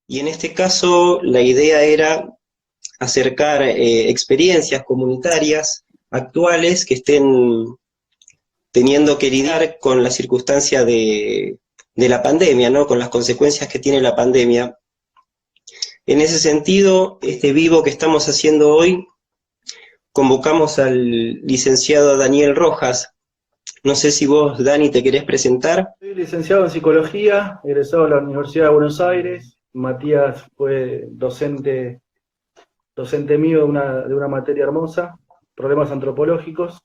y en este caso la idea era acercar experiencias comunitarias actuales que estén teniendo que lidiar con la circunstancia de la pandemia, ¿no? Con las consecuencias que tiene la pandemia. En ese sentido, este vivo que estamos haciendo hoy, convocamos al licenciado Daniel Rojas. No sé si vos, Dani, te querés presentar. Soy licenciado en Psicología, egresado de la Universidad de Buenos Aires. Matías fue docente mío de una materia hermosa, problemas antropológicos.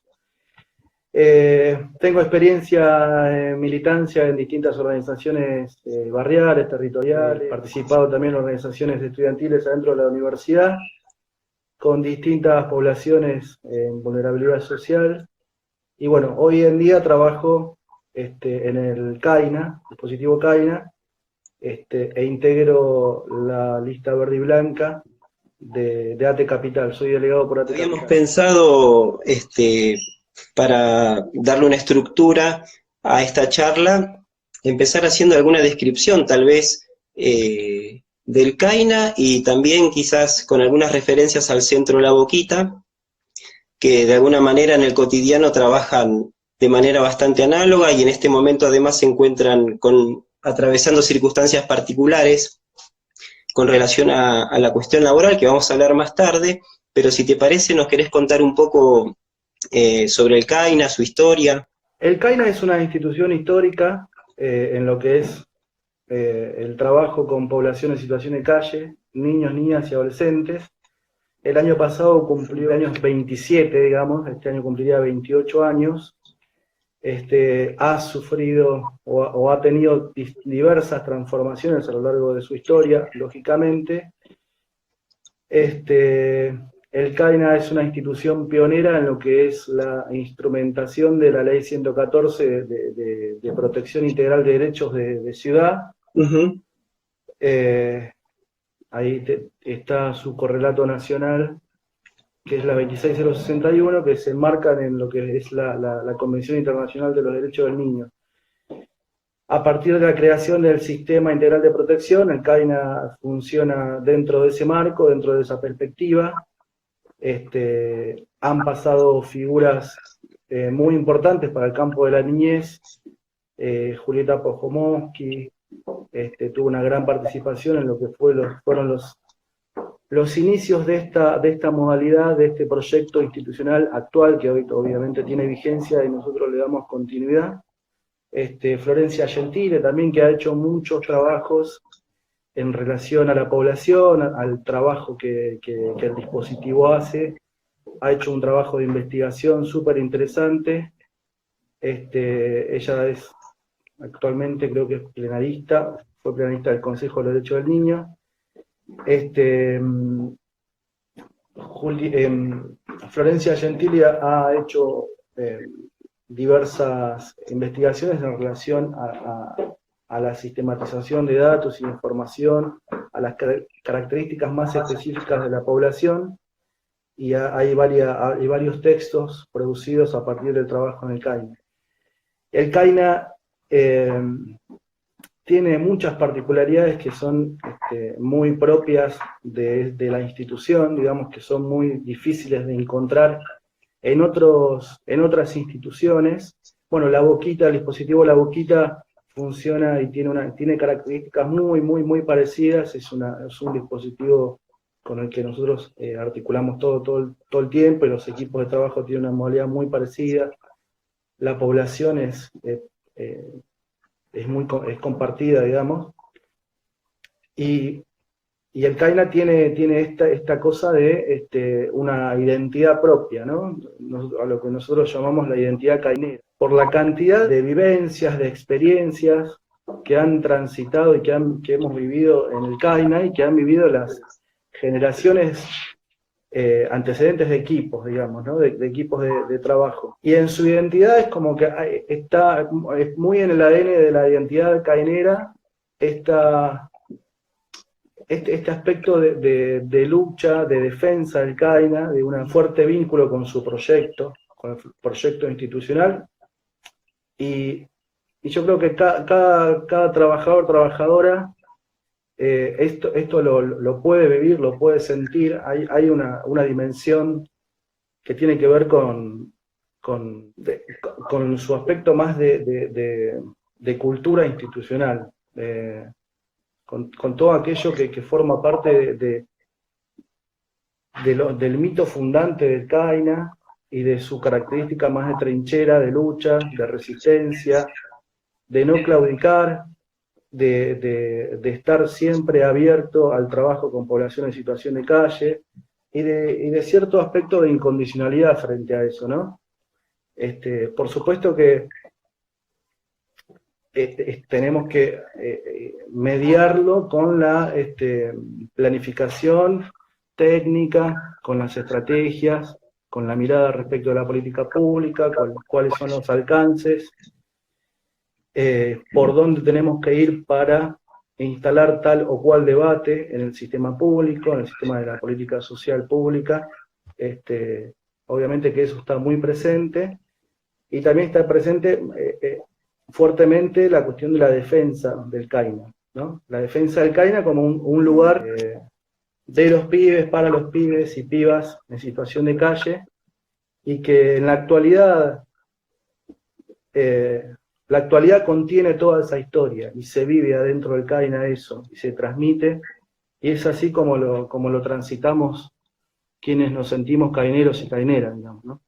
Tengo experiencia en militancia en distintas organizaciones barriales, territoriales, he participado también en organizaciones estudiantiles adentro de la universidad, con distintas poblaciones en vulnerabilidad social. Y bueno, hoy en día trabajo en el CAINA, dispositivo CAINA, e integro la lista verde y blanca de ATE Capital. Soy delegado por ATE Habíamos Capital. pensado, para darle una estructura a esta charla, empezar haciendo alguna descripción, tal vez, del CAINA y también quizás con algunas referencias al Centro La Boquita, que de alguna manera en el cotidiano trabajan de manera bastante análoga y en este momento además se encuentran atravesando circunstancias particulares con relación a la cuestión laboral, que vamos a hablar más tarde, pero si te parece nos querés contar un poco sobre el CAINA, su historia. El CAINA es una institución histórica en lo que es el trabajo con población en situación de calle, niños, niñas y adolescentes. El año pasado cumplió años 27, digamos, este año cumpliría 28 años. Ha sufrido o ha tenido diversas transformaciones a lo largo de su historia, lógicamente. El CAINA es una institución pionera en lo que es la instrumentación de la Ley 114 de Protección Integral de Derechos de Ciudad. Uh-huh. Ahí está su correlato nacional, que es la 26061, que se enmarcan en lo que es la Convención Internacional de los Derechos del Niño. A partir de la creación del Sistema Integral de Protección, el CAINA funciona dentro de ese marco, dentro de esa perspectiva. Han pasado figuras muy importantes para el campo de la niñez. Julieta Pojomowski tuvo una gran participación en lo que fueron los inicios de esta modalidad, de este proyecto institucional actual, que hoy obviamente tiene vigencia y nosotros le damos continuidad. Florencia Gentile también, que ha hecho muchos trabajos en relación a la población, al trabajo que el dispositivo hace. Ha hecho un trabajo de investigación súper interesante. Ella es actualmente, creo que es plenarista, fue plenarista del Consejo de los Derechos del Niño. Florencia Gentili ha hecho diversas investigaciones en relación a la sistematización de datos y información, a las características más específicas de la población, y hay varios textos producidos a partir del trabajo en el CAINA. El CAINA tiene muchas particularidades que son muy propias de la institución, digamos, que son muy difíciles de encontrar en otras instituciones. Bueno, La Boquita, el dispositivo La Boquita funciona y tiene características muy parecidas. Es un dispositivo con el que nosotros articulamos todo el tiempo, y los equipos de trabajo tienen una modalidad muy parecida. La población es compartida, digamos, y el CAINA tiene esta cosa de una identidad propia, ¿no? A lo que nosotros llamamos la identidad cainera, por la cantidad de vivencias, de experiencias que han transitado y que hemos vivido en el CAINA, y que han vivido las generaciones antecedentes de equipos, digamos, ¿no? De equipos de trabajo. Y en su identidad es como que es muy en el ADN de la identidad cainera este aspecto de lucha, de defensa del CAINA, de un fuerte vínculo con su proyecto, con el proyecto institucional. Y yo creo que cada trabajador, trabajadora, esto lo puede vivir, lo puede sentir. Hay una dimensión que tiene que ver con su aspecto más de cultura institucional, con todo aquello que forma parte del mito fundante del CAINA y de su característica más de trinchera, de lucha, de resistencia, de no claudicar, de estar siempre abierto al trabajo con población en situación de calle, y de cierto aspecto de incondicionalidad frente a eso, ¿no? Por supuesto que tenemos que mediarlo con la planificación técnica, con las estrategias, con la mirada respecto de la política pública, cuáles son los alcances, por dónde tenemos que ir para instalar tal o cual debate en el sistema público, en el sistema de la política social pública. Obviamente que eso está muy presente, y también está presente fuertemente la cuestión de la defensa del CAINA, ¿no? La defensa del CAINA como un lugar de los pibes, para los pibes y pibas en situación de calle, y que en la actualidad contiene toda esa historia, y se vive adentro del CAINA eso, y se transmite, y es así como lo transitamos quienes nos sentimos caineros y caineras, digamos, ¿no?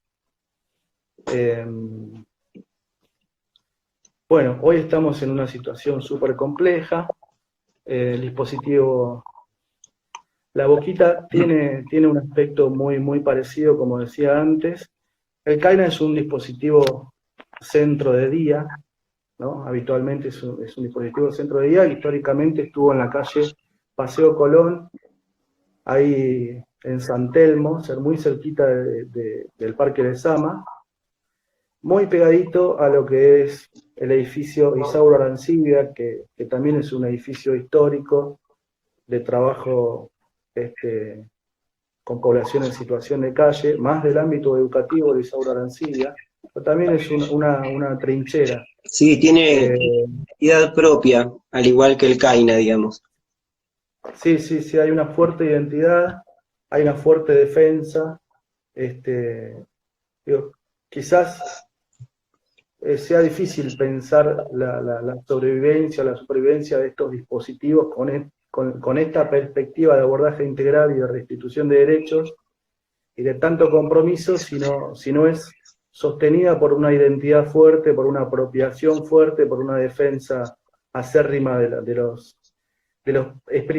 Bueno, hoy estamos en una situación súper compleja. El dispositivo, la boquita tiene un aspecto muy, muy parecido, como decía antes. El CAINA es un dispositivo centro de día, ¿no? Habitualmente es un dispositivo centro de día. Históricamente estuvo en la calle Paseo Colón, ahí en San Telmo, muy cerquita del Parque de Sama, muy pegadito a lo que es el edificio Isauro Arancibia, que también es un edificio histórico de trabajo con población en situación de calle, más del ámbito educativo de Isauro Arancibia, pero también es una trinchera. Sí, tiene identidad propia, al igual que el CAINA, digamos. Sí, hay una fuerte identidad, hay una fuerte defensa. Quizás sea difícil pensar la sobrevivencia, la supervivencia de estos dispositivos con esta perspectiva de abordaje integral y de restitución de derechos y de tanto compromiso, si no es sostenida por una identidad fuerte, por una apropiación fuerte, por una defensa acérrima de los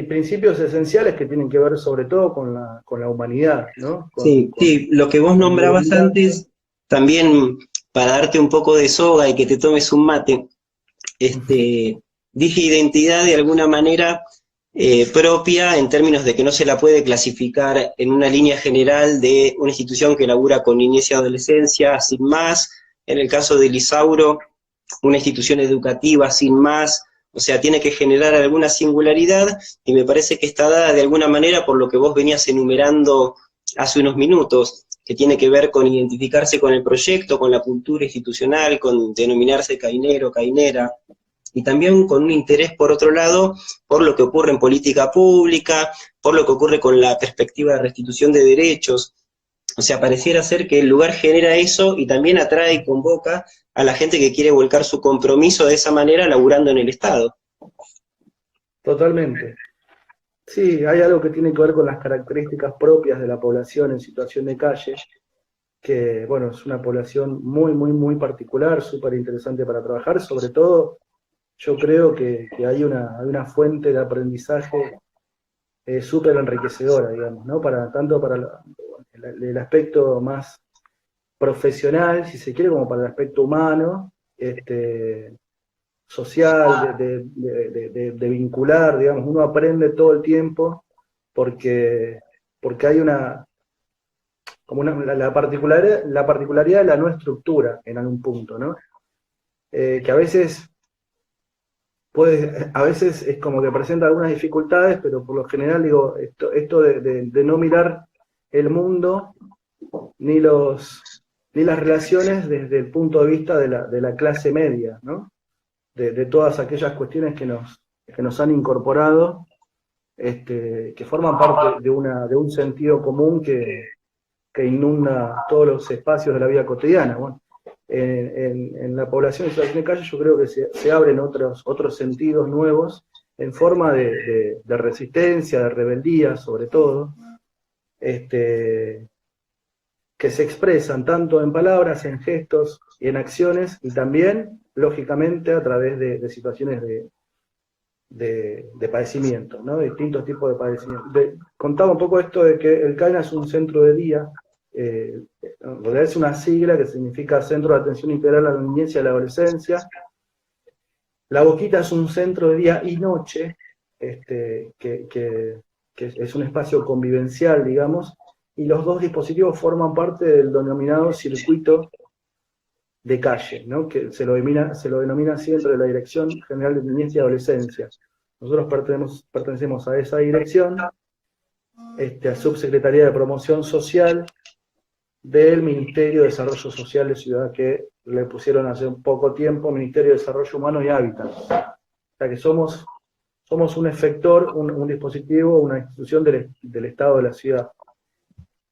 principios esenciales que tienen que ver sobre todo con la humanidad, ¿no? Sí, lo que vos nombrabas antes, también para darte un poco de soga y que te tomes un mate, dije identidad de alguna manera propia en términos de que no se la puede clasificar en una línea general de una institución que labura con niñez y adolescencia, sin más. En el caso del Isauro, una institución educativa, sin más. O sea, tiene que generar alguna singularidad, y me parece que está dada de alguna manera por lo que vos venías enumerando hace unos minutos, que tiene que ver con identificarse con el proyecto, con la cultura institucional, con denominarse cainero, cainera, y también con un interés, por otro lado, por lo que ocurre en política pública, por lo que ocurre con la perspectiva de restitución de derechos. O sea, pareciera ser que el lugar genera eso y también atrae y convoca a la gente que quiere volcar su compromiso de esa manera laburando en el Estado. Totalmente. Sí, hay algo que tiene que ver con las características propias de la población en situación de calle, que, bueno, es una población muy, muy, muy particular, súper interesante para trabajar. Sobre todo, yo creo que hay una fuente de aprendizaje súper enriquecedora, digamos, ¿no? Tanto para el aspecto más profesional, si se quiere, como para el aspecto humano, social, de vincular, digamos. Uno aprende todo el tiempo porque hay la particularidad de la no estructura en algún punto, ¿no? Que a veces es como que presenta algunas dificultades, pero por lo general, digo, esto de no mirar el mundo ni las relaciones desde el punto de vista de la clase media, ¿no? De todas aquellas cuestiones que nos han incorporado que forman parte de un sentido común que inunda todos los espacios de la vida cotidiana. Bueno, en la población en situación de calle yo creo que se abren otros sentidos nuevos en forma de resistencia, de rebeldía sobre todo, que se expresan tanto en palabras, en gestos y en acciones, y también, lógicamente, a través de situaciones de padecimiento, ¿no? De distintos tipos de padecimiento. Contaba un poco esto de que el CAINA es un centro de día, en realidad es una sigla que significa Centro de Atención Integral a la Niñez y a la Adolescencia. La Boquita es un centro de día y noche, que es un espacio convivencial, digamos, y los dos dispositivos forman parte del denominado circuito de calle, ¿no? Que se lo denomina siempre la Dirección General de Niñez y Adolescencia. Nosotros pertenecemos a esa dirección, a Subsecretaría de Promoción Social del Ministerio de Desarrollo Social de Ciudad, que le pusieron hace un poco tiempo Ministerio de Desarrollo Humano y Hábitat. O sea que somos un efector, un dispositivo, una institución del Estado de la ciudad.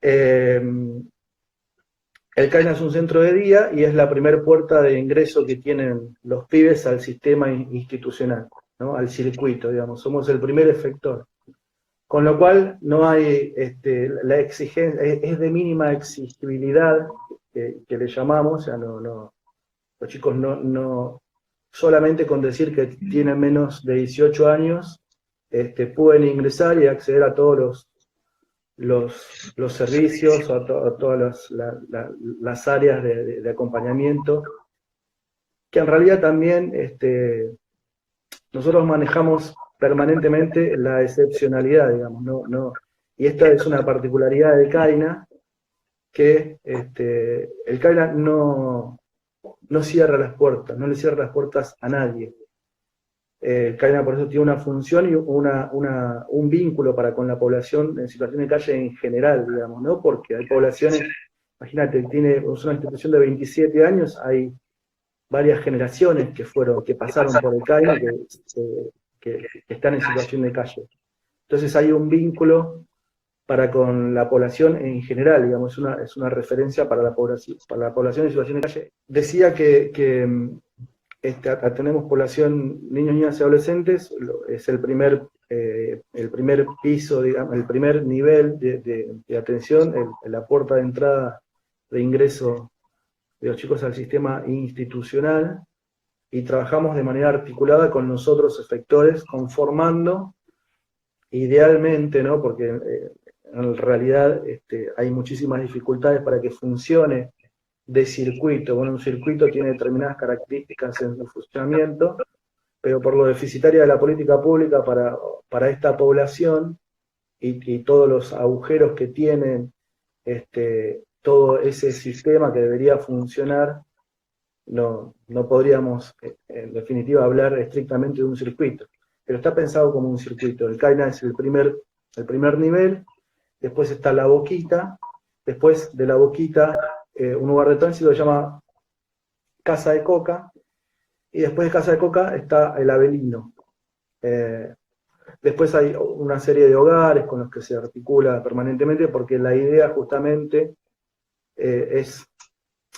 El CAINA es un centro de día y es la primera puerta de ingreso que tienen los pibes al sistema institucional, ¿no? Al circuito, digamos. Somos el primer efector. Con lo cual no hay la exigencia, es de mínima exigibilidad, que le llamamos, o sea, los chicos no solamente con decir que tienen menos de 18 años, pueden ingresar y acceder a todos los servicios, a todas las áreas de acompañamiento, que en realidad también nosotros manejamos permanentemente la excepcionalidad, digamos, y esta es una particularidad del CAINA, que el CAINA no cierra las puertas, no le cierra las puertas a nadie. El CAINA por eso tiene una función y un vínculo para con la población en situación de calle en general, digamos, ¿no? Porque hay poblaciones, imagínate, es una institución de 27 años, hay varias generaciones que pasaron por el CAINA que están en situación de calle. Entonces hay un vínculo para con la población en general, digamos, es una referencia para la población en situación de calle. Decía que tenemos población, niños, niñas y adolescentes, es el primer piso, digamos, el primer nivel de atención, la puerta de entrada de ingreso de los chicos al sistema institucional, y trabajamos de manera articulada con los otros efectores, conformando, idealmente, ¿no? Porque en realidad hay muchísimas dificultades para que funcione de circuito. Bueno, un circuito tiene determinadas características en su funcionamiento, pero por lo deficitaria de la política pública para esta población y todos los agujeros que tienen todo ese sistema que debería funcionar, no podríamos, en definitiva, hablar estrictamente de un circuito. Pero está pensado como un circuito. El CAINA es el primer nivel, después está la Boquita, después de la Boquita un lugar de tránsito se llama Casa de Coca, y después de Casa de Coca está el Avelino. Después hay una serie de hogares con los que se articula permanentemente, porque la idea justamente es,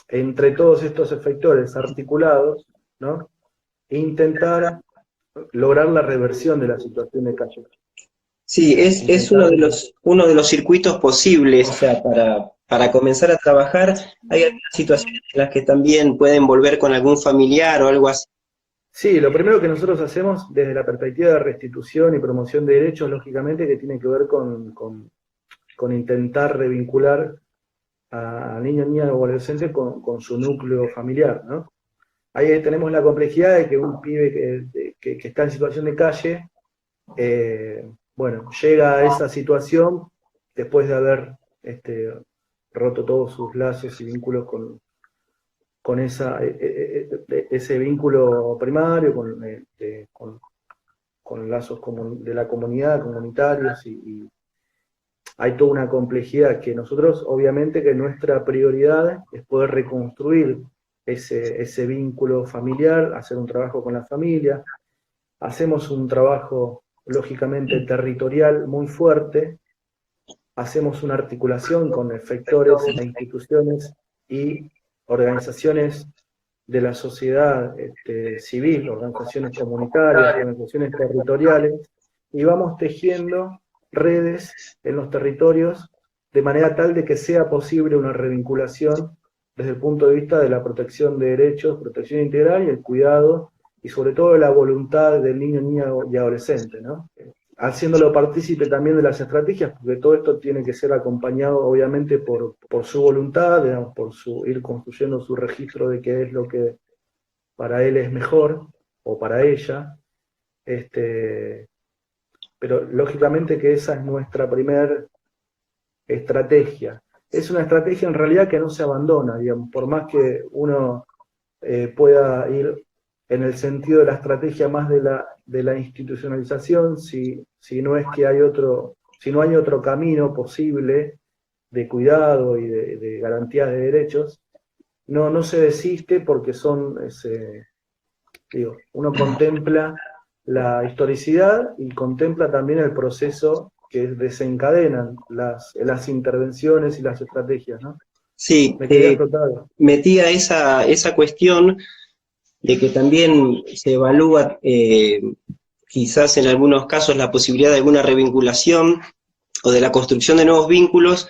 entre todos estos efectores articulados, ¿no?, intentar lograr la reversión de la situación de calle. Sí, es uno de los circuitos posibles, o sea, para comenzar a trabajar. Hay algunas situaciones en las que también pueden volver con algún familiar o algo así. Sí, lo primero que nosotros hacemos desde la perspectiva de restitución y promoción de derechos, lógicamente, que tiene que ver con intentar revincular a niños, niñas o adolescentes con su núcleo familiar, ¿no? Ahí tenemos la complejidad de que un pibe que está en situación de calle, bueno, llega a esa situación después de haber roto todos sus lazos y vínculos con ese vínculo primario, con lazos de la comunidad, comunitarios, y hay toda una complejidad que nosotros, obviamente, que nuestra prioridad es poder reconstruir ese vínculo familiar, hacer un trabajo con la familia. Hacemos un trabajo lógicamente territorial muy fuerte. Hacemos una articulación con efectores e instituciones y organizaciones de la sociedad civil, organizaciones comunitarias, organizaciones territoriales, y vamos tejiendo redes en los territorios de manera tal de que sea posible una revinculación desde el punto de vista de la protección de derechos, protección integral y el cuidado, y sobre todo la voluntad del niño, niña y adolescente, ¿no? Haciéndolo partícipe también de las estrategias, porque todo esto tiene que ser acompañado obviamente por su voluntad, digamos, por ir construyendo su registro de qué es lo que para él es mejor, o para ella, pero lógicamente que esa es nuestra primer estrategia. Es una estrategia en realidad que no se abandona, digamos, por más que uno pueda ir en el sentido de la estrategia más de la institucionalización, si no es que hay si no hay otro camino posible de cuidado y de garantías de derechos, no se desiste porque uno contempla la historicidad y contempla también el proceso que desencadenan las intervenciones y las estrategias, ¿no? Sí, Me quedé explotado. metía esa cuestión de que también se evalúa quizás en algunos casos la posibilidad de alguna revinculación o de la construcción de nuevos vínculos,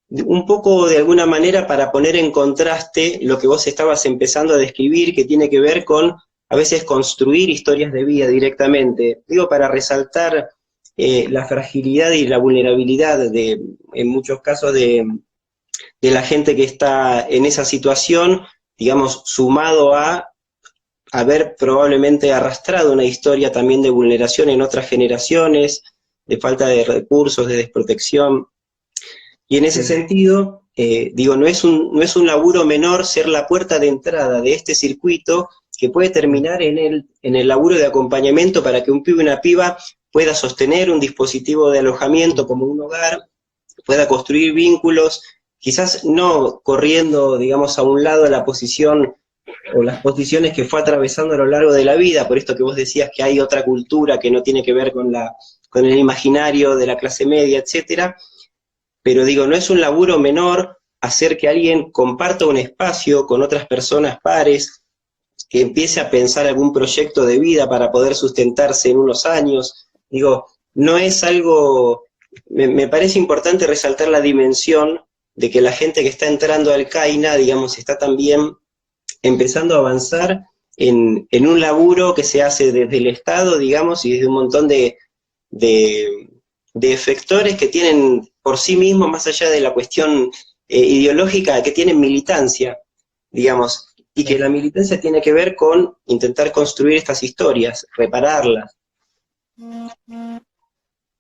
un poco de alguna manera para poner en contraste lo que vos estabas empezando a describir, que tiene que ver con a veces construir historias de vida directamente. Digo, para resaltar la fragilidad y la vulnerabilidad en muchos casos de la gente que está en esa situación, digamos, sumado a haber probablemente arrastrado una historia también de vulneración en otras generaciones, de falta de recursos, de desprotección. Y en ese sentido, digo, no es un laburo menor ser la puerta de entrada de este circuito que puede terminar en el laburo de acompañamiento para que un pibe y una piba pueda sostener un dispositivo de alojamiento como un hogar, pueda construir vínculos, quizás no corriendo, digamos, a un lado la posición o las posiciones que fue atravesando a lo largo de la vida, por esto que vos decías que hay otra cultura que no tiene que ver con el imaginario de la clase media, etcétera, pero digo, no es un laburo menor hacer que alguien comparta un espacio con otras personas pares, que empiece a pensar algún proyecto de vida para poder sustentarse en unos años. Digo, no es algo, me parece importante resaltar la dimensión de que la gente que está entrando al CAINA, digamos, está también empezando a avanzar en un laburo que se hace desde el Estado, digamos, y desde un montón de, de efectores que tienen por sí mismos, más allá de la cuestión ideológica, que tienen militancia, digamos, y que la militancia tiene que ver con intentar construir estas historias, repararlas.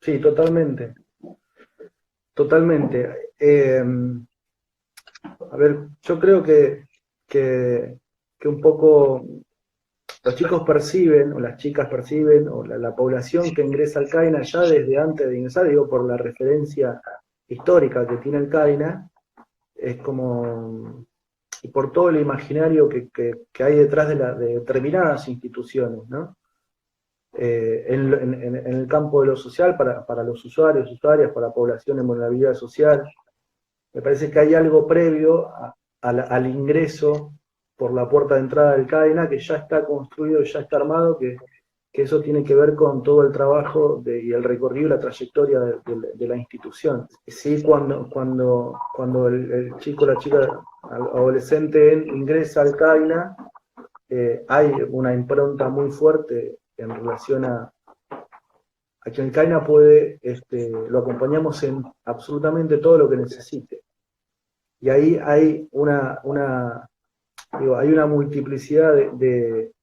Sí, totalmente. Totalmente. A ver, yo creo que un poco los chicos perciben, o las chicas perciben, o la población que ingresa al CAINA ya desde antes de ingresar, digo, por la referencia histórica que tiene el CAINA, es como, y por todo el imaginario que hay detrás de determinadas instituciones, ¿no? En el campo de lo social, para los usuarios, usuarias, para la población en vulnerabilidad social, me parece que hay algo previo al ingreso por la puerta de entrada del CADENA que ya está construido, ya está armado, que eso tiene que ver con todo el trabajo y el recorrido y la trayectoria de la institución. Sí, cuando el chico, la chica, adolescente ingresa al CADENA, hay una impronta muy fuerte en relación a que el CAINA lo acompañamos en absolutamente todo lo que necesite. Y ahí hay hay una multiplicidad de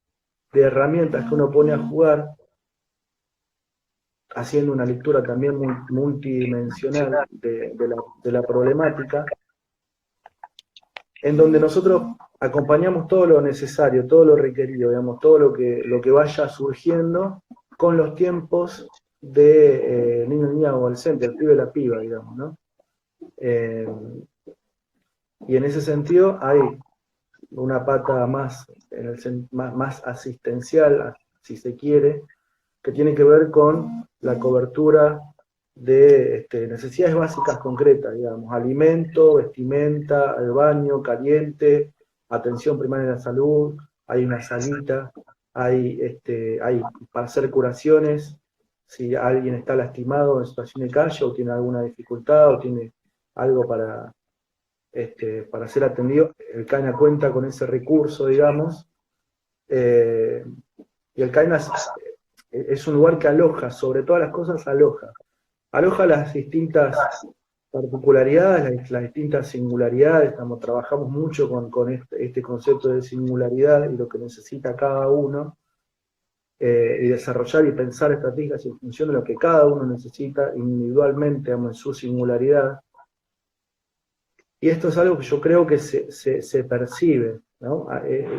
herramientas que uno pone a jugar, haciendo una lectura también multidimensional de la problemática, en donde nosotros acompañamos todo lo necesario, todo lo requerido, digamos, todo lo que vaya surgiendo con los tiempos de niño, niña, adolescente, el pibe y la piba, digamos, ¿no? Y en ese sentido hay una pata más asistencial, si se quiere, que tiene que ver con la cobertura de necesidades básicas concretas, digamos, alimento, vestimenta, el baño caliente, atención primaria de la salud, hay una salita, hay para hacer curaciones, si alguien está lastimado en situación de calle o tiene alguna dificultad o tiene algo para ser atendido, el CAINA cuenta con ese recurso, digamos, y el CAINA es un lugar que aloja, sobre todas las cosas aloja las distintas particularidades, las distintas singularidades. Trabajamos mucho con este concepto de singularidad y lo que necesita cada uno, y desarrollar y pensar estrategias en función de lo que cada uno necesita individualmente, en su singularidad. Y esto es algo que yo creo que se percibe, ¿no?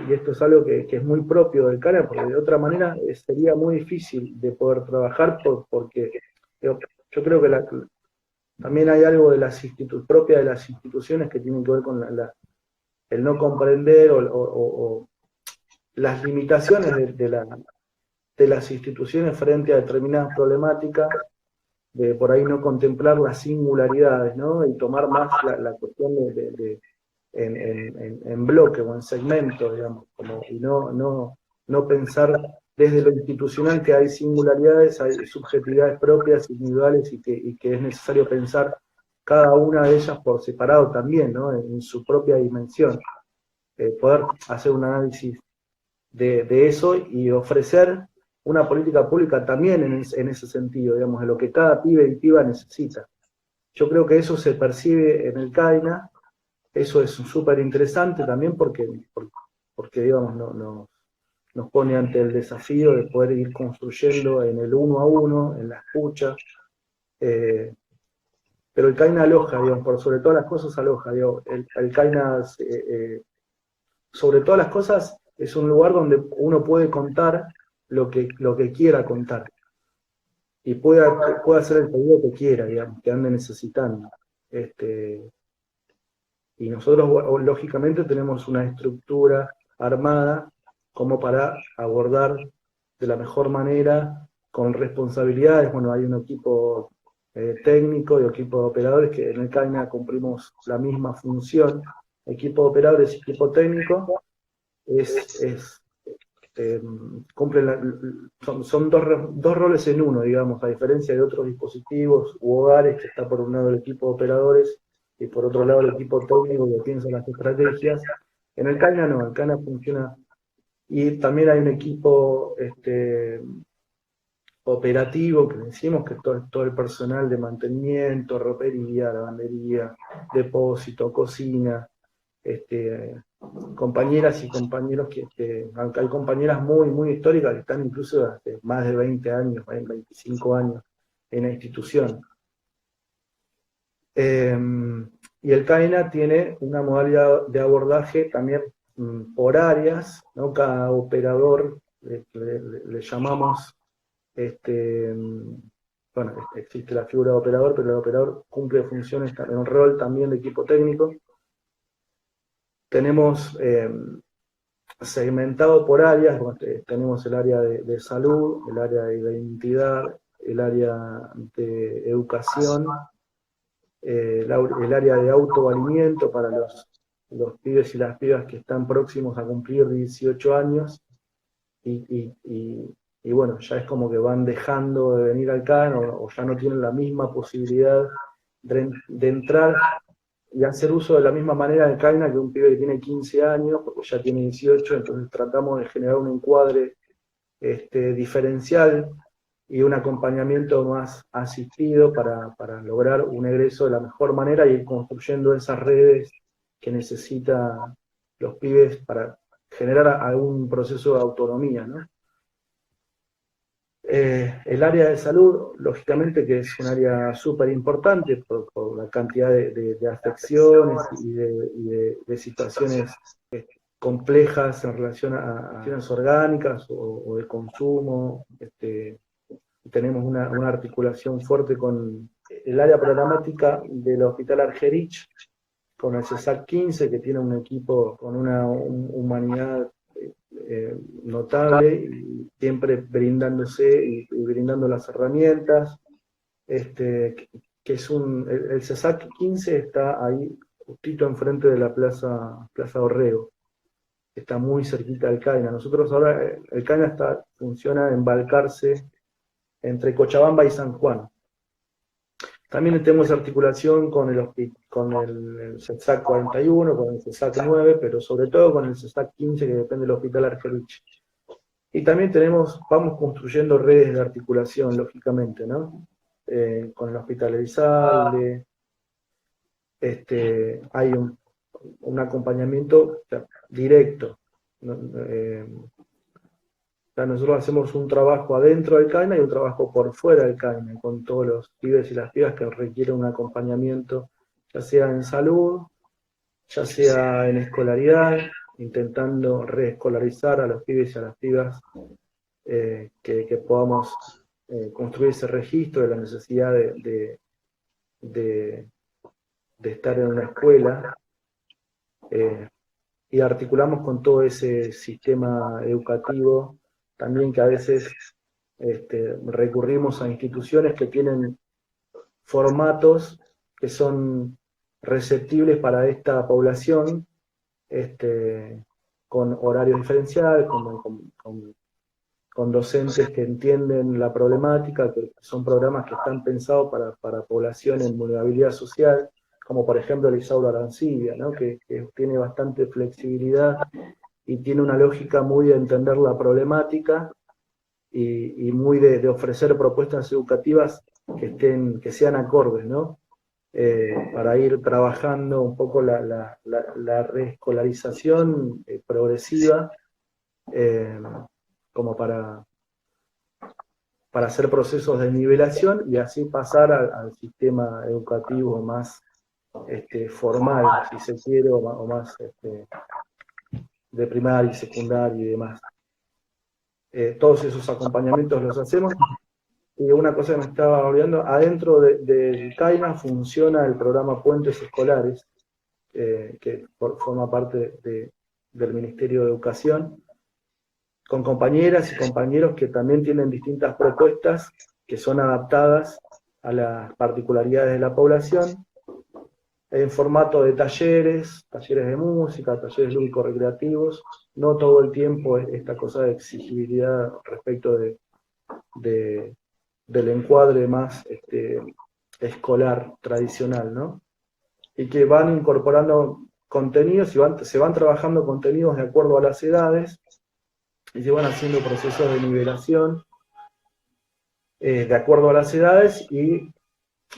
Y esto es algo que es muy propio del CANA, porque de otra manera sería muy difícil de poder trabajar, porque yo creo que también hay algo de propia de las instituciones que tienen que ver con el no comprender o las limitaciones de las instituciones frente a determinadas problemáticas, de por ahí no contemplar las singularidades, ¿no? Y tomar más la cuestión en bloque o en segmento, digamos, y no pensar desde lo institucional que hay singularidades, hay subjetividades propias, individuales, y que es necesario pensar cada una de ellas por separado también, ¿no? En su propia dimensión. Poder hacer un análisis de eso y ofrecer una política pública también en ese sentido, digamos, de lo que cada pibe y piba necesita. Yo creo que eso se percibe en el CAINA, eso es súper interesante también porque digamos, nos pone ante el desafío de poder ir construyendo en el uno a uno, en la escucha, pero el CAINA aloja, digamos, por sobre todas las cosas aloja, digamos, el CAINA, sobre todas las cosas, es un lugar donde uno puede contar lo que quiera contar, y puede hacer el pedido que quiera, digamos, que ande necesitando. Y nosotros, lógicamente, tenemos una estructura armada como para abordar de la mejor manera, con responsabilidades. Bueno, hay un equipo técnico y equipo de operadores que en el CAINA cumplimos la misma función. Equipo de operadores y equipo técnico son dos roles en uno, digamos, a diferencia de otros dispositivos u hogares, que está por un lado el equipo de operadores y por otro lado el equipo técnico que piensa las estrategias. En el CAINA no, el CAINA funciona, y también hay un equipo operativo, que decimos que todo el personal de mantenimiento, ropería, lavandería, depósito, cocina, compañeras y compañeros aunque hay compañeras muy, muy históricas que están incluso hace más de 20 años, 25 años en la institución. Y el CAINA tiene una modalidad de abordaje también por áreas, ¿no? Cada operador le llamamos, bueno, existe la figura de operador, pero el operador cumple funciones, un rol también de equipo técnico. Tenemos segmentado por áreas, tenemos el área de salud, el área de identidad, el área de educación, el área de autovalimiento para los pibes y las pibas que están próximos a cumplir 18 años, y bueno, ya es como que van dejando de venir al CAN o ya no tienen la misma posibilidad de entrar y hacer uso de la misma manera del CAINA que un pibe que tiene 15 años, porque ya tiene 18, entonces tratamos de generar un encuadre diferencial y un acompañamiento más asistido para lograr un egreso de la mejor manera y ir construyendo esas redes que necesitan los pibes para generar algún proceso de autonomía, ¿no? El área de salud, lógicamente que es un área súper importante por la cantidad de afecciones y de situaciones complejas en relación a acciones orgánicas o de consumo. Tenemos una articulación fuerte con el área programática del Hospital Argerich, con el CESAC 15, que tiene un equipo con una humanidad notable, y siempre brindándose y brindando las herramientas, que es el CESAC 15 está ahí justito enfrente de la Plaza Orrego, está muy cerquita del CAINA. Nosotros ahora, el CAINA funciona en Balcarce, entre Cochabamba y San Juan. También tenemos articulación con el CESAC 41, con el CESAC 9, pero sobre todo con el CESAC 15, que depende del Hospital Argerich. Y también vamos construyendo redes de articulación, lógicamente, ¿no? Con el Hospital Elizalde, hay un acompañamiento directo, ¿no? Nosotros hacemos un trabajo adentro del CAINA y un trabajo por fuera del CAINA, con todos los pibes y las pibas que requieren un acompañamiento, ya sea en salud, ya sea en escolaridad, intentando reescolarizar a los pibes y a las pibas, que podamos construir ese registro de la necesidad de estar en una escuela, y articulamos con todo ese sistema educativo, también que a veces recurrimos a instituciones que tienen formatos que son receptibles para esta población, con horarios diferenciales, con docentes que entienden la problemática, que son programas que están pensados para población en vulnerabilidad social, como por ejemplo el Isauro Arancibia, ¿no? que tiene bastante flexibilidad y tiene una lógica muy de entender la problemática y muy de ofrecer propuestas educativas que sean acordes, ¿no? Para ir trabajando un poco la reescolarización progresiva, como para hacer procesos de nivelación y así pasar al sistema educativo más formal, si se quiere, o más de primaria y secundaria y demás. Todos esos acompañamientos los hacemos. Y una cosa que me estaba olvidando, adentro del CAINA funciona el programa Puentes Escolares, que forma parte del Ministerio de Educación, con compañeras y compañeros que también tienen distintas propuestas que son adaptadas a las particularidades de la población, en formato de talleres de música, talleres lúdico-recreativos, no todo el tiempo esta cosa de exigibilidad respecto del encuadre más escolar tradicional, ¿no? Y que van incorporando contenidos y se van trabajando contenidos de acuerdo a las edades y se van haciendo procesos de nivelación de acuerdo a las edades, y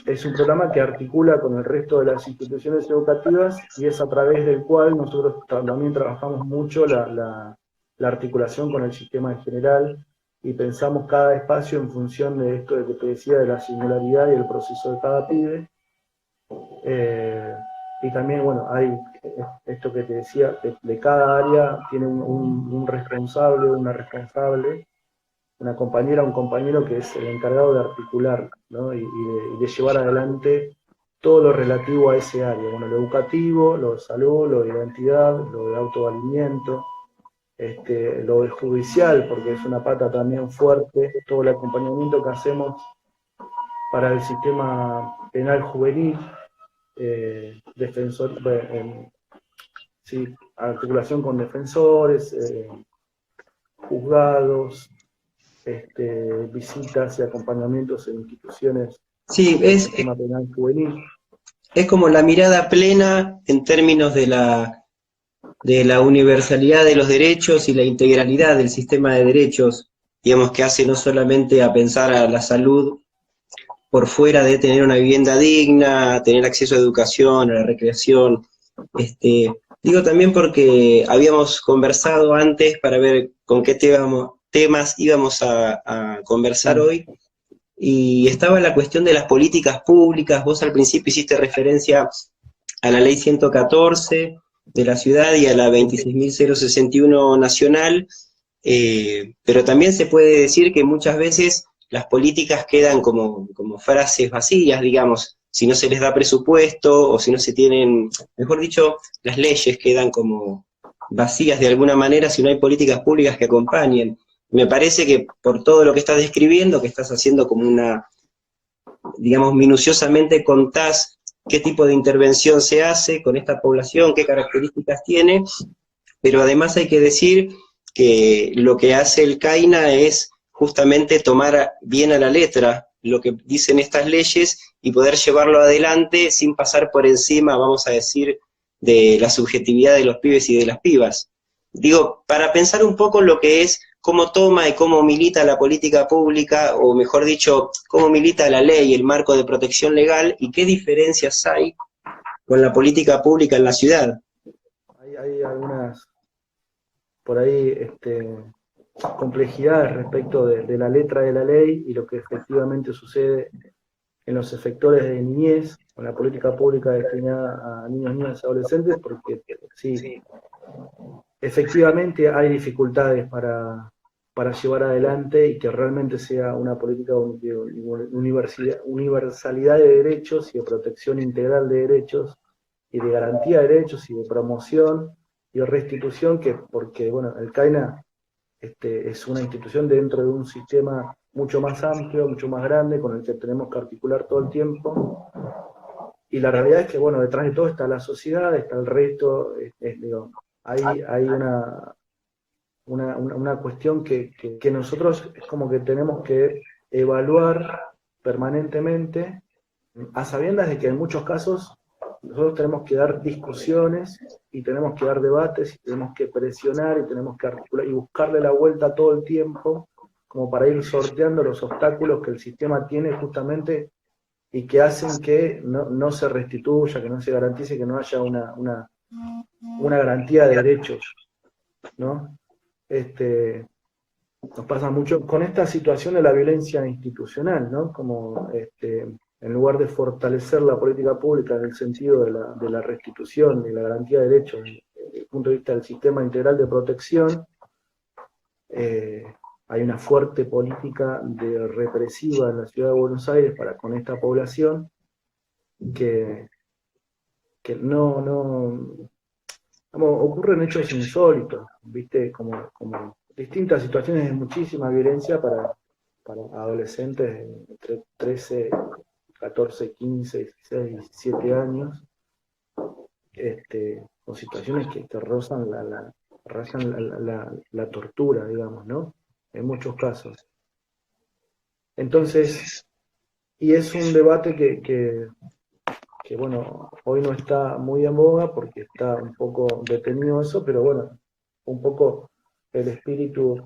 es un programa que articula con el resto de las instituciones educativas y es a través del cual nosotros también trabajamos mucho la articulación con el sistema en general y pensamos cada espacio en función de esto de que te decía, de la singularidad y el proceso de cada pibe. Y también, bueno, hay esto que te decía, de cada área tiene un responsable, una responsable, una compañera, un compañero que es el encargado de articular, ¿no? y de llevar adelante todo lo relativo a ese área. Bueno, lo educativo, lo de salud, lo de identidad, lo de autovalimiento, lo de judicial, porque es una pata también fuerte, todo el acompañamiento que hacemos para el sistema penal juvenil, sí, articulación con defensores, juzgados, visitas y acompañamientos en instituciones Sí, del sistema penal juvenil. es como la mirada plena en términos de la universalidad de los derechos y la integralidad del sistema de derechos, digamos, que hace no solamente a pensar a la salud por fuera de tener una vivienda digna, tener acceso a educación, a la recreación. Digo también porque habíamos conversado antes para ver con qué temas íbamos a conversar hoy, y estaba la cuestión de las políticas públicas. Vos al principio hiciste referencia a la ley 114 de la ciudad y a la 26.061 nacional, pero también se puede decir que muchas veces las políticas quedan como frases vacías, digamos, si no se les da presupuesto o si no se tienen, mejor dicho, las leyes quedan como vacías de alguna manera si no hay políticas públicas que acompañen. Me parece que por todo lo que estás describiendo, que estás haciendo como una, digamos, minuciosamente contás qué tipo de intervención se hace con esta población, qué características tiene, pero además hay que decir que lo que hace el CAINA es justamente tomar bien a la letra lo que dicen estas leyes y poder llevarlo adelante sin pasar por encima, vamos a decir, de la subjetividad de los pibes y de las pibas. Digo, para pensar un poco en lo que es cómo toma y cómo milita la política pública, o mejor dicho, cómo milita la ley, el marco de protección legal, y qué diferencias hay con la política pública en la ciudad. Hay algunas, por ahí, complejidades respecto de la letra de la ley y lo que efectivamente sucede en los efectores de niñez, con la política pública destinada a niños, niñas y adolescentes, porque sí, efectivamente hay dificultades para llevar adelante y que realmente sea una política de universalidad de derechos y de protección integral de derechos y de garantía de derechos y de promoción y de restitución, porque bueno, el CAINA es una institución dentro de un sistema mucho más amplio, mucho más grande, con el que tenemos que articular todo el tiempo. Y la realidad es que, bueno, detrás de todo está la sociedad, está el resto, digo, hay una cuestión que nosotros es como que tenemos que evaluar permanentemente, a sabiendas de que en muchos casos nosotros tenemos que dar discusiones y tenemos que dar debates y tenemos que presionar y tenemos que articular y buscarle la vuelta todo el tiempo como para ir sorteando los obstáculos que el sistema tiene justamente y que hacen que no se restituya, que no se garantice, que no haya una garantía de derechos, ¿no? Nos pasa mucho con esta situación de la violencia institucional, ¿no? Como en lugar de fortalecer la política pública en el sentido de la restitución y la garantía de derechos desde el punto de vista del sistema integral de protección, hay una fuerte política de represiva en la ciudad de Buenos Aires para con esta población que ocurren hechos insólitos, ¿viste? Como distintas situaciones de muchísima violencia para adolescentes entre 13, 14, 15, 16, 17 años, con situaciones que rozan la tortura, digamos, ¿no? En muchos casos. Entonces, y es un debate que bueno, hoy no está muy en boga porque está un poco detenido eso, pero bueno, un poco el espíritu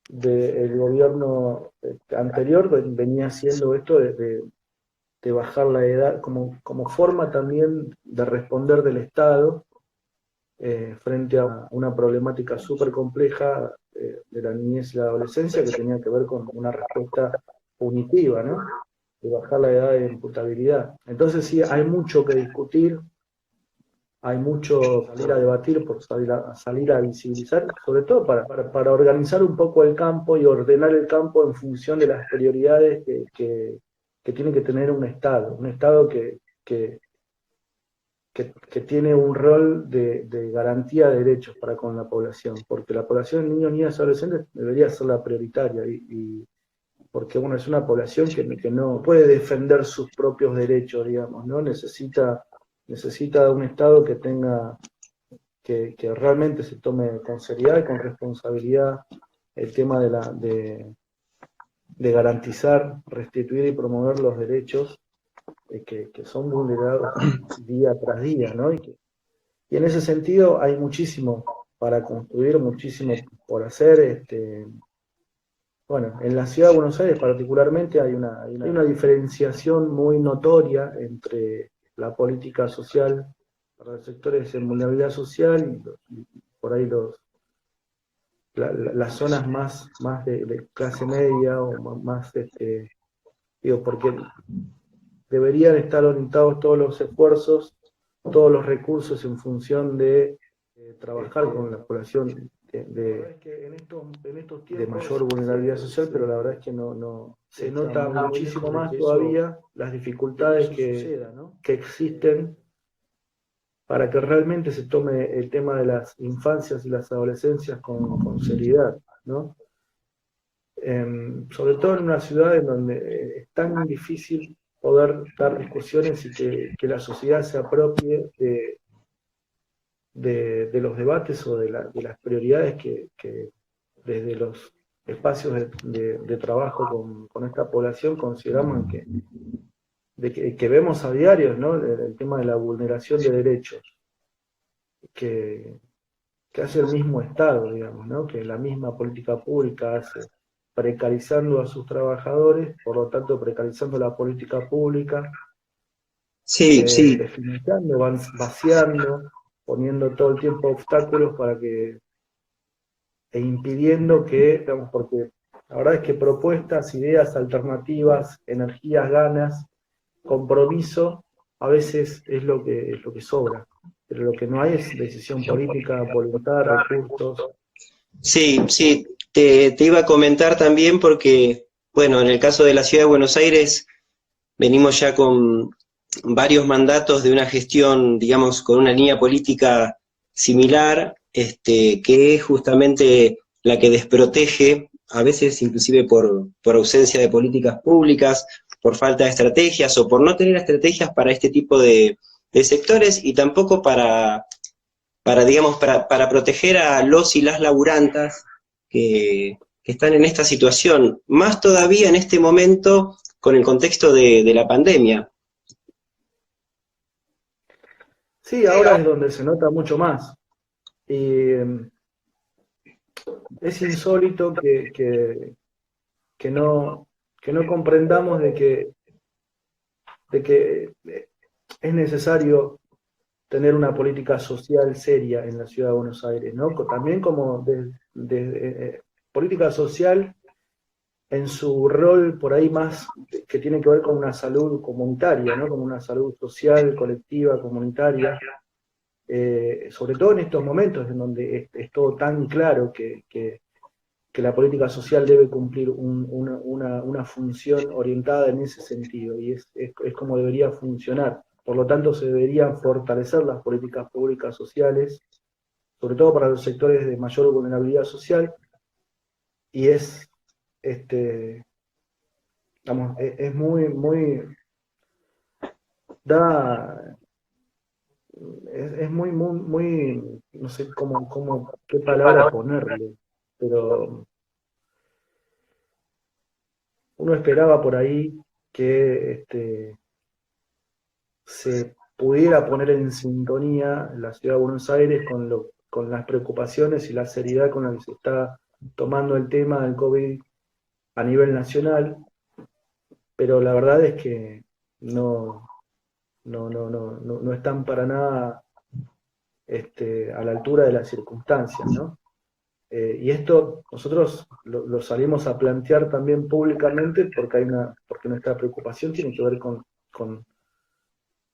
del gobierno anterior venía haciendo esto de bajar la edad como forma también de responder del Estado frente a una problemática súper compleja de la niñez y la adolescencia que tenía que ver con una respuesta punitiva, ¿no? De bajar la edad de imputabilidad. Entonces sí, hay mucho que discutir, hay mucho salir a debatir, por salir a visibilizar, sobre todo para organizar un poco el campo y ordenar el campo en función de las prioridades que tiene que tener un Estado que tiene un rol de garantía de derechos para con la población, porque la población de niños, niñas y adolescentes debería ser la prioritaria, porque bueno, es una población que no puede defender sus propios derechos, digamos, ¿no? Necesita de un Estado que tenga, que realmente se tome con seriedad y con responsabilidad el tema de garantizar, restituir y promover los derechos que son vulnerados día tras día, ¿no? Y en ese sentido hay muchísimo para construir, muchísimo por hacer. Bueno, en la ciudad de Buenos Aires particularmente hay una diferenciación muy notoria entre la política social para los sectores en vulnerabilidad social y por ahí las zonas más de clase media o más, digo, porque deberían estar orientados todos los esfuerzos, todos los recursos en función de trabajar con la población de mayor vulnerabilidad social, pero la verdad es que no se nota muchísimo más todavía las dificultades que existen para que realmente se tome el tema de las infancias y las adolescencias con seriedad, ¿no? Sobre todo en una ciudad en donde es tan difícil poder dar discusiones y que la sociedad se apropie de los debates o de las prioridades que desde los espacios de trabajo con esta población consideramos que vemos a diario, ¿no? El tema de la vulneración de derechos que, que hace el mismo Estado, digamos, ¿no? Que la misma política pública hace, precarizando a sus trabajadores, por lo tanto precarizando la política pública, Sí, sí, desfinanciando, vaciando, poniendo todo el tiempo obstáculos e impidiendo que, digamos, porque la verdad es que propuestas, ideas, alternativas, energías, ganas, compromiso, a veces es lo que sobra. Pero lo que no hay es decisión política, voluntad, recursos. sí, sí. Te iba a comentar también porque, bueno, en el caso de la Ciudad de Buenos Aires, venimos ya con varios mandatos de una gestión, digamos, con una línea política similar, que es justamente la que desprotege, a veces inclusive por ausencia de políticas públicas, por falta de estrategias o por no tener estrategias para este tipo de sectores y tampoco digamos, para proteger a los y las laburantas que están en esta situación, más todavía en este momento con el contexto de la pandemia. Sí, ahora es donde se nota mucho más. Y es insólito que no comprendamos de que es necesario tener una política social seria en la ciudad de Buenos Aires, ¿no? También como política social en su rol por ahí más que tiene que ver con una salud comunitaria, ¿no? Con una salud social, colectiva, comunitaria, sobre todo en estos momentos en donde es todo tan claro que la política social debe cumplir una función orientada en ese sentido, y es como debería funcionar. Por lo tanto, se deberían fortalecer las políticas públicas sociales, sobre todo para los sectores de mayor vulnerabilidad social, y digamos, es da, es muy, no sé qué palabra ponerle, pero uno esperaba por ahí que se pudiera poner en sintonía la ciudad de Buenos Aires con las preocupaciones y la seriedad con la que se está tomando el tema del COVID a nivel nacional, pero la verdad es que no, no están para nada a la altura de las circunstancias, ¿no? Y esto nosotros lo salimos a plantear también públicamente porque nuestra preocupación tiene que ver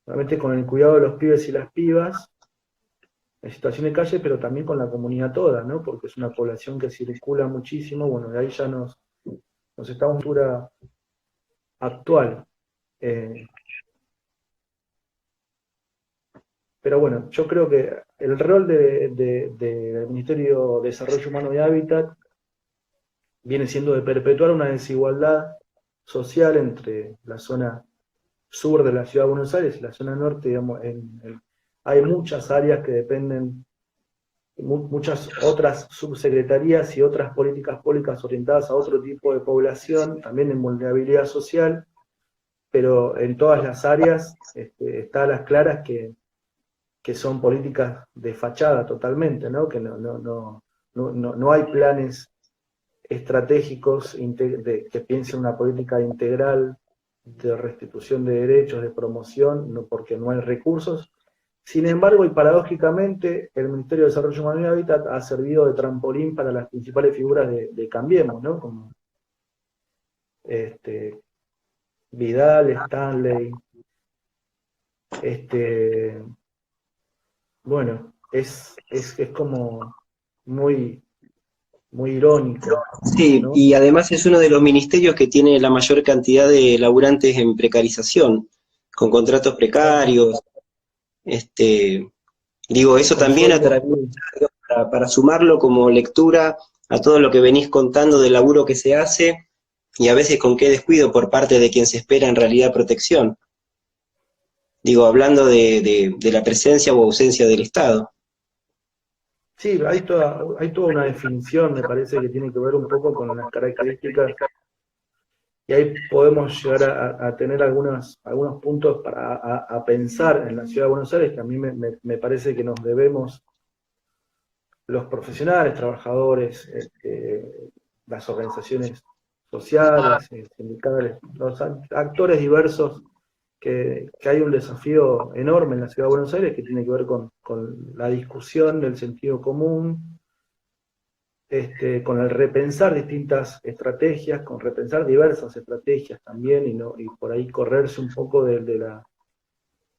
realmente con el cuidado de los pibes y las pibas en situación de calle, pero también con la comunidad toda, ¿no? Porque es una población que circula muchísimo, bueno, de ahí ya nos está una cultura actual. Pero bueno, yo creo que el rol del Ministerio de Desarrollo Humano y Hábitat viene siendo de perpetuar una desigualdad social entre la zona sur de la ciudad de Buenos Aires y la zona norte, digamos, hay muchas áreas que dependen, muchas otras subsecretarías y otras políticas públicas orientadas a otro tipo de población, también en vulnerabilidad social, pero en todas las áreas está a las claras que son políticas de fachada totalmente, ¿no? Que no hay planes estratégicos que piensen una política integral de restitución de derechos, de promoción, no, porque no hay recursos. Sin embargo, y paradójicamente, el Ministerio de Desarrollo Humano y Hábitat ha servido de trampolín para las principales figuras de Cambiemos, ¿no? Como Vidal, Stanley, bueno, es como muy, muy irónico, Sí, ¿no? y además es uno de los ministerios que tiene la mayor cantidad de laburantes en precarización, con contratos precarios, Digo, eso con también sueldos. para sumarlo como lectura a todo lo que venís contando del laburo que se hace y a veces con qué descuido por parte de quien se espera en realidad protección. Digo, hablando de la presencia o ausencia del Estado. Sí, hay toda una definición, me parece, que tiene que ver un poco con las características, y ahí podemos llegar a tener algunos puntos a pensar en la ciudad de Buenos Aires, que a mí me parece que nos debemos los profesionales, trabajadores, las organizaciones sociales, sindicales, los actores diversos, que hay un desafío enorme en la ciudad de Buenos Aires que tiene que ver con la discusión del sentido común, con el repensar distintas estrategias, con repensar diversas estrategias también, y por ahí correrse un poco de la,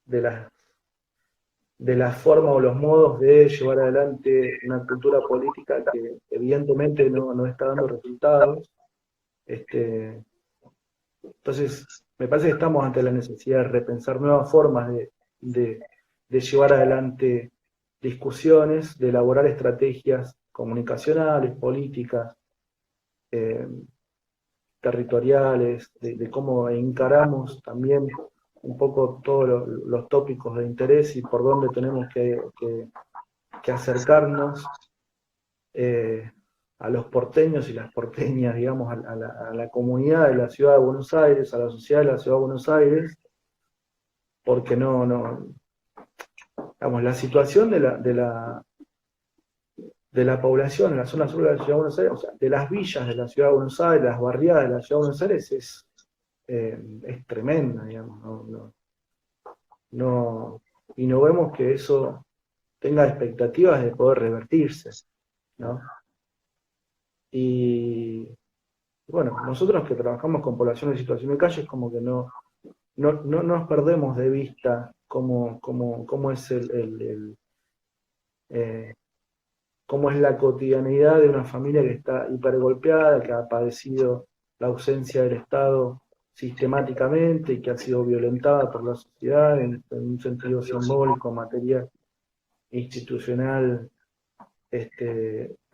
de la forma o los modos de llevar adelante una cultura política que evidentemente no está dando resultados. Entonces, me parece que estamos ante la necesidad de repensar nuevas formas de llevar adelante discusiones, de elaborar estrategias comunicacionales, políticas, eh, territoriales, de cómo encaramos también un poco todos los tópicos de interés y por dónde tenemos que acercarnos eh, a los porteños y las porteñas, digamos, a la comunidad de la ciudad de Buenos Aires, a la sociedad de la ciudad de Buenos Aires, porque digamos, la situación de la población en la zona sur de la ciudad de Buenos Aires, o sea, de las villas de la ciudad de Buenos Aires, las barriadas de la ciudad de Buenos Aires, es tremenda, digamos, no, y no vemos que eso tenga expectativas de poder revertirse, ¿no? Y bueno, nosotros que trabajamos con población en situación de calle, es como que no nos perdemos de vista cómo es eh, cómo es la cotidianidad de una familia que está hipergolpeada, que ha padecido la ausencia del Estado sistemáticamente y que ha sido violentada por la sociedad en un sentido simbólico, material, institucional,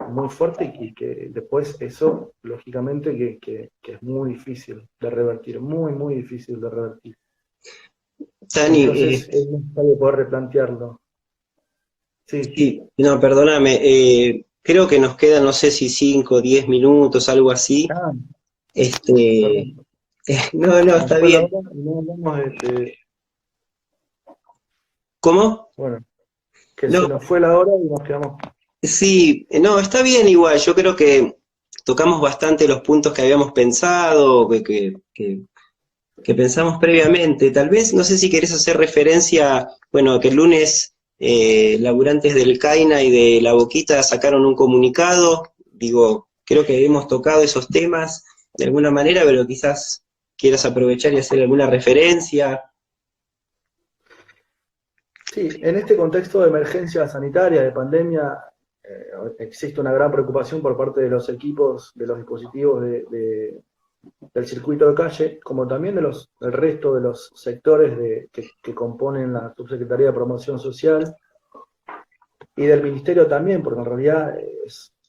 muy fuerte, y que después eso, lógicamente, que es muy difícil de revertir, muy, muy difícil de revertir. Tani, Entonces es necesario poder replantearlo. Sí. sí, no, perdóname, creo que nos quedan, no sé si 5 o 10 minutos, algo así. Ah, Este, perdón. no, no, Se nos está fue la bien. hora y no hablamos ¿Cómo? bueno, que se No, nos fue la hora y nos quedamos. sí, no, está bien igual. Yo creo que tocamos bastante los puntos que habíamos pensado, que pensamos previamente. Tal vez, no sé si querés hacer referencia, bueno, que el lunes laburantes del CAINA y de La Boquita sacaron un comunicado. Digo, creo que hemos tocado esos temas de alguna manera, pero quizás quieras aprovechar y hacer alguna referencia. Sí, en este contexto de emergencia sanitaria, de pandemia, existe una gran preocupación por parte de los equipos, de los dispositivos del circuito de calle, como también del resto de los sectores que componen la Subsecretaría de Promoción Social y del Ministerio también, porque en realidad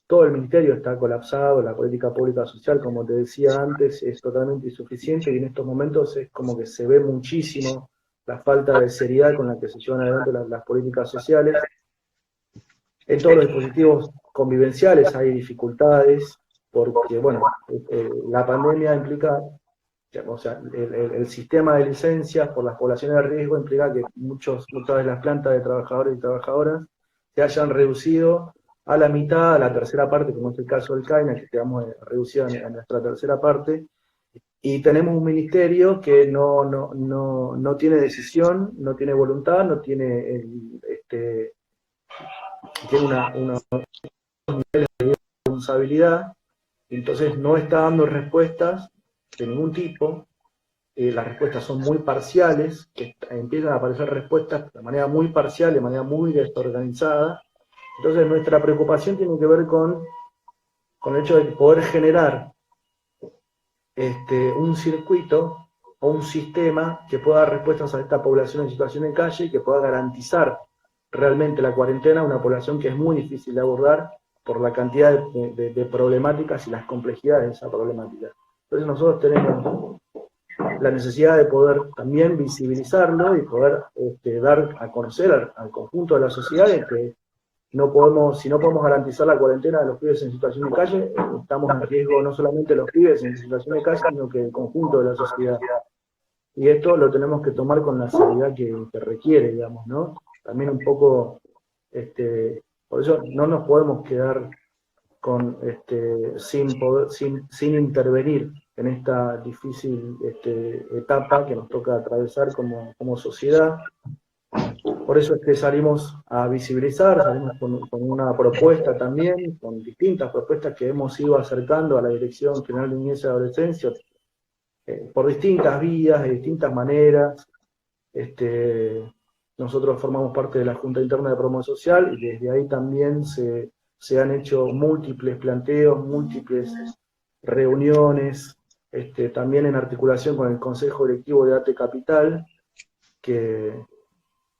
todo el Ministerio está colapsado, la política pública social, como te decía antes, es totalmente insuficiente, y en estos momentos es como que se ve muchísimo la falta de seriedad con la que se llevan adelante las políticas sociales. En todos los dispositivos convivenciales hay dificultades, porque, bueno, la pandemia implica, o sea, el sistema de licencias por las poblaciones de riesgo implica que muchas de las plantas de trabajadores y trabajadoras se hayan reducido a la mitad, a la tercera parte, como es el caso del CAINA, que quedamos reducidos a nuestra tercera parte, y tenemos un ministerio que no tiene decisión, no tiene voluntad, no tiene, tiene una responsabilidad, entonces no está dando respuestas de ningún tipo. Las respuestas son muy parciales, que empiezan a aparecer respuestas de manera muy parcial, de manera muy desorganizada. Entonces nuestra preocupación tiene que ver con el hecho de poder generar un circuito o un sistema que pueda dar respuestas a esta población en situación de calle y que pueda garantizar realmente la cuarentena, una población que es muy difícil de abordar por la cantidad de problemáticas y las complejidades de esa problemática. Entonces nosotros tenemos la necesidad de poder también visibilizarlo y poder dar a conocer al conjunto de la sociedad de que no podemos, si no podemos garantizar la cuarentena de los pibes en situación de calle, estamos en riesgo no solamente los pibes en situación de calle, sino que el conjunto de la sociedad. Y esto lo tenemos que tomar con la seriedad que requiere, digamos, ¿no? También un poco, por eso no nos podemos quedar con, sin intervenir en esta difícil etapa que nos toca atravesar como sociedad. Por eso es que salimos a visibilizar, salimos con una propuesta también, con distintas propuestas que hemos ido acercando a la Dirección General de Niñez y Adolescencia, por distintas vías, de distintas maneras. Nosotros formamos parte de la Junta Interna de Promoción Social y desde ahí también se han hecho múltiples planteos, múltiples reuniones, también en articulación con el Consejo Directivo de ATE Capital, que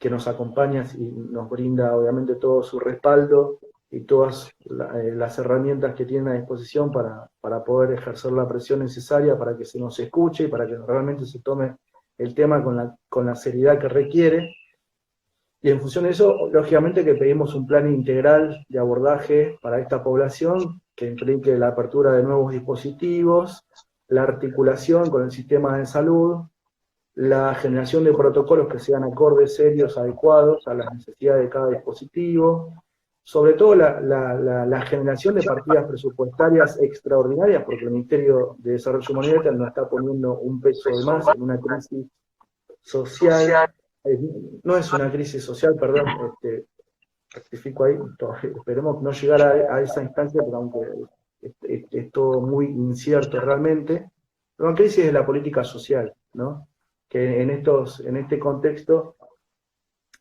nos acompaña y nos brinda obviamente todo su respaldo y todas las herramientas que tienen a disposición para poder ejercer la presión necesaria para que se nos escuche y para que realmente se tome el tema con la seriedad que requiere. Y en función de eso, lógicamente que pedimos un plan integral de abordaje para esta población que implique la apertura de nuevos dispositivos, la articulación con el sistema de salud, la generación de protocolos que sean acordes, serios, adecuados a las necesidades de cada dispositivo, sobre todo la generación de partidas presupuestarias extraordinarias, porque el Ministerio de Desarrollo Humanitario nos está poniendo un peso de más en una crisis social, no es una crisis social, perdón, rectifico ahí, esperemos no llegar a esa instancia, pero aunque es todo muy incierto realmente, pero una crisis de la política social, ¿no? Que en este contexto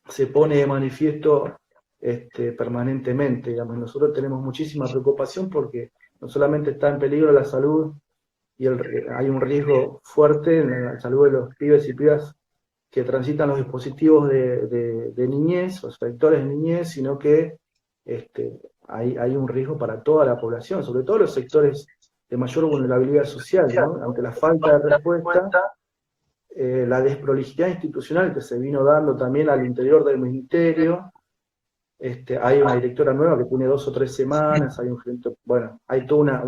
se pone de manifiesto permanentemente, digamos. Nosotros tenemos muchísima preocupación porque no solamente está en peligro la salud y hay un riesgo fuerte en la salud de los pibes y pibas que transitan los dispositivos de niñez, los sectores de niñez, sino que hay un riesgo para toda la población, sobre todo los sectores de mayor vulnerabilidad social, ¿no? Ante la falta de respuesta, la desprolijidad institucional que se vino dando también al interior del ministerio. Hay una directora nueva que tiene 2 o 3 semanas, hay un gerente, bueno, hay toda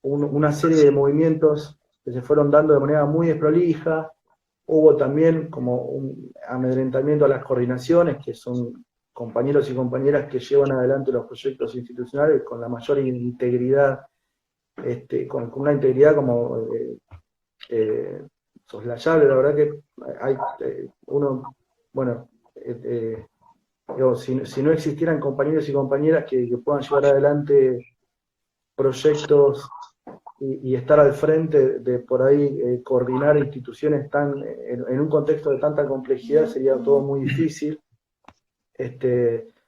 una serie de movimientos que se fueron dando de manera muy desprolija. Hubo también como un amedrentamiento a las coordinaciones, que son compañeros y compañeras que llevan adelante los proyectos institucionales con la mayor integridad, con una integridad como soslayable. La verdad que hay digo, si no existieran compañeros y compañeras que puedan llevar adelante proyectos y estar al frente de por ahí coordinar instituciones en un contexto de tanta complejidad, sería todo muy difícil.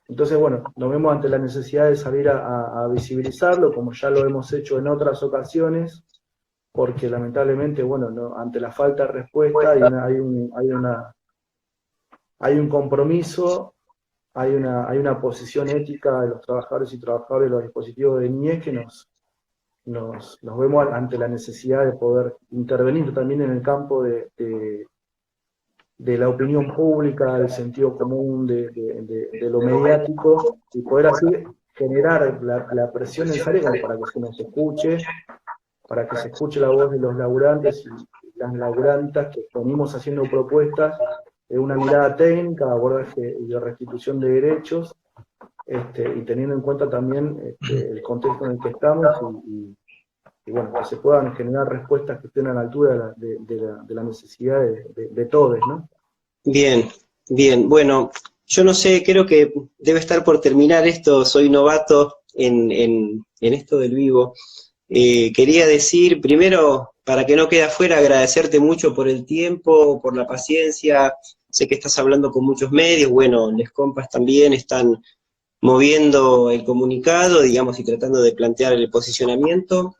Entonces, bueno, nos vemos ante la necesidad de salir a visibilizarlo, como ya lo hemos hecho en otras ocasiones, porque lamentablemente, bueno, ante la falta de respuesta hay un compromiso, hay una posición ética de los trabajadores y trabajadoras de los dispositivos de niñez que nos vemos ante la necesidad de poder intervenir también en el campo de la opinión pública, del sentido común, de lo mediático, y poder así generar la presión necesaria como para que se nos escuche, para que se escuche la voz de los laburantes y las laburantas que venimos haciendo propuestas de una mirada técnica, de abordaje y de restitución de derechos, y teniendo en cuenta también el contexto en el que estamos y bueno, que se puedan generar respuestas que estén a la altura de la necesidad de todos, ¿no? Bien, bien. Bueno, yo no sé, creo que debe estar por terminar esto, soy novato en esto del vivo. Quería decir, primero, para que no quede afuera, agradecerte mucho por el tiempo, por la paciencia. Sé que estás hablando con muchos medios, bueno, les compas también están moviendo el comunicado, digamos, y tratando de plantear el posicionamiento.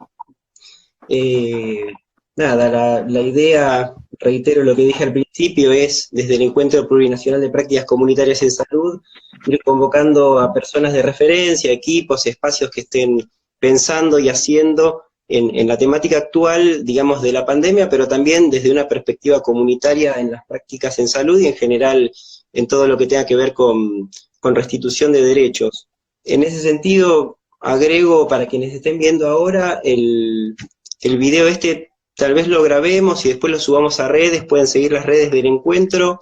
Nada, la idea, reitero lo que dije al principio, es desde el Encuentro Plurinacional de Prácticas Comunitarias en Salud, ir convocando a personas de referencia, equipos, espacios que estén pensando y haciendo en la temática actual, digamos, de la pandemia, pero también desde una perspectiva comunitaria en las prácticas en salud y en general en todo lo que tenga que ver con restitución de derechos. En ese sentido, agrego para quienes estén viendo ahora el video este. Tal vez lo grabemos y después lo subamos a redes, pueden seguir las redes del encuentro.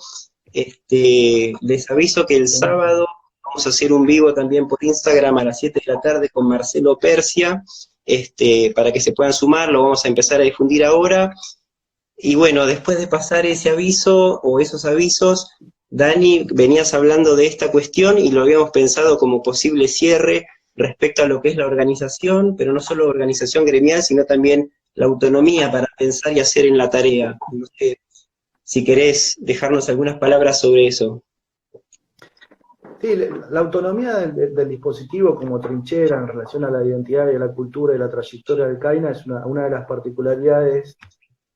Les aviso que el sábado vamos a hacer un vivo también por Instagram a las 7 de la tarde con Marcelo Persia, para que se puedan sumar, lo vamos a empezar a difundir ahora. Y bueno, después de pasar ese aviso o esos avisos, Dani, venías hablando de esta cuestión y lo habíamos pensado como posible cierre respecto a lo que es la organización, pero no solo organización gremial, sino también la autonomía para pensar y hacer en la tarea. No sé si querés dejarnos algunas palabras sobre eso. Sí, la autonomía del dispositivo como trinchera en relación a la identidad y a la cultura y la trayectoria del CAINA es una de las particularidades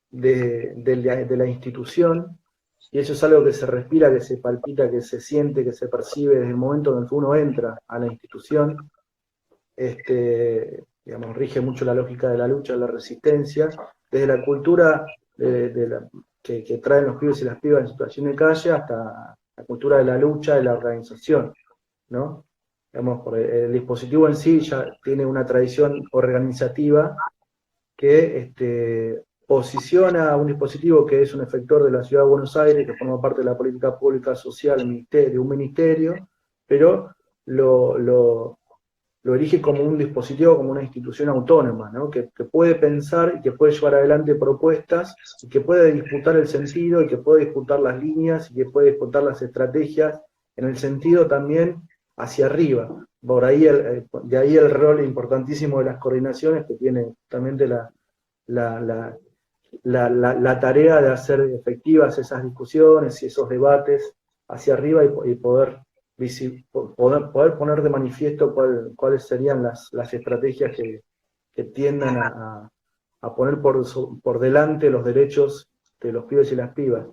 de la institución, y eso es algo que se respira, que se palpita, que se siente, que se percibe desde el momento en el que uno entra a la institución. Digamos, rige mucho la lógica de la lucha, de la resistencia, desde la cultura que traen los pibes y las pibas en situación de calle hasta la cultura de la lucha, de la organización, ¿no? Digamos, el dispositivo en sí ya tiene una tradición organizativa que posiciona a un dispositivo que es un efector de la Ciudad de Buenos Aires, que forma parte de la política pública social de un ministerio, pero lo erige como un dispositivo, como una institución autónoma, ¿no? que puede pensar y que puede llevar adelante propuestas, y que puede disputar el sentido, y que puede disputar las líneas, y que puede disputar las estrategias, en el sentido también hacia arriba. Por ahí de ahí el rol importantísimo de las coordinaciones, que tiene también la tarea de hacer efectivas esas discusiones y esos debates hacia arriba, y poder poner de manifiesto cuáles serían las estrategias que tiendan a poner por delante los derechos de los pibes y las pibas.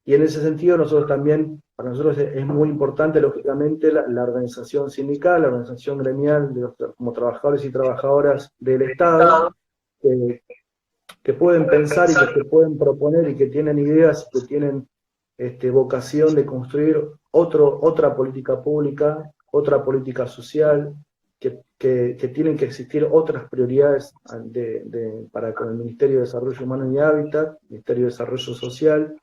Y en ese sentido nosotros también, para nosotros es muy importante, lógicamente, la organización sindical, la organización gremial como trabajadores y trabajadoras del Estado, que pueden pensar y que pueden proponer y que tienen ideas y que tienen vocación de construir otra política pública, otra política social, que tienen que existir otras prioridades para con el Ministerio de Desarrollo Humano y Hábitat, Ministerio de Desarrollo Social,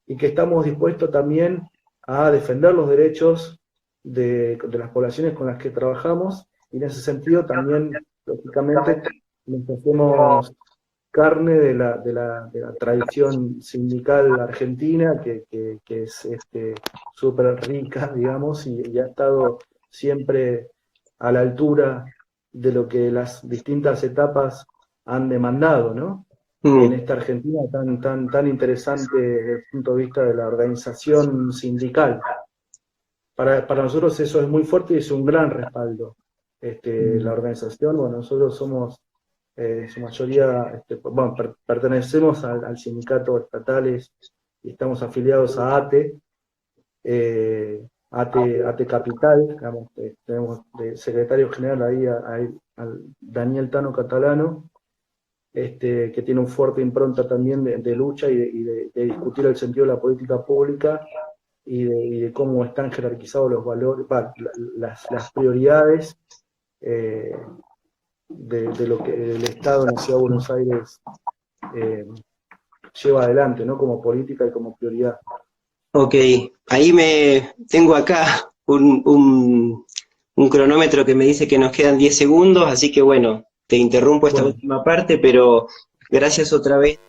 y que estamos dispuestos también a defender los derechos de las poblaciones con las que trabajamos, y en ese sentido también, lógicamente, nos hacemos carne de la tradición sindical argentina, que es súper rica, digamos, y ha estado siempre a la altura de lo que las distintas etapas han demandado, ¿no? En esta Argentina tan interesante desde el punto de vista de la organización sindical. Para nosotros eso es muy fuerte y es un gran respaldo. La organización, bueno, nosotros somos su mayoría, pertenecemos al sindicato estatales y estamos afiliados a ATE, ATE Capital, digamos, tenemos de secretario general ahí al Daniel Tano Catalano, que tiene un fuerte impronta también de lucha y de discutir el sentido de la política pública y de cómo están jerarquizados los valores, las prioridades de lo que el Estado en la Ciudad de Buenos Aires lleva adelante, ¿no? Como política y como prioridad. Ok, ahí tengo acá un cronómetro que me dice que nos quedan 10 segundos, así que bueno, te interrumpo esta última parte, pero gracias otra vez.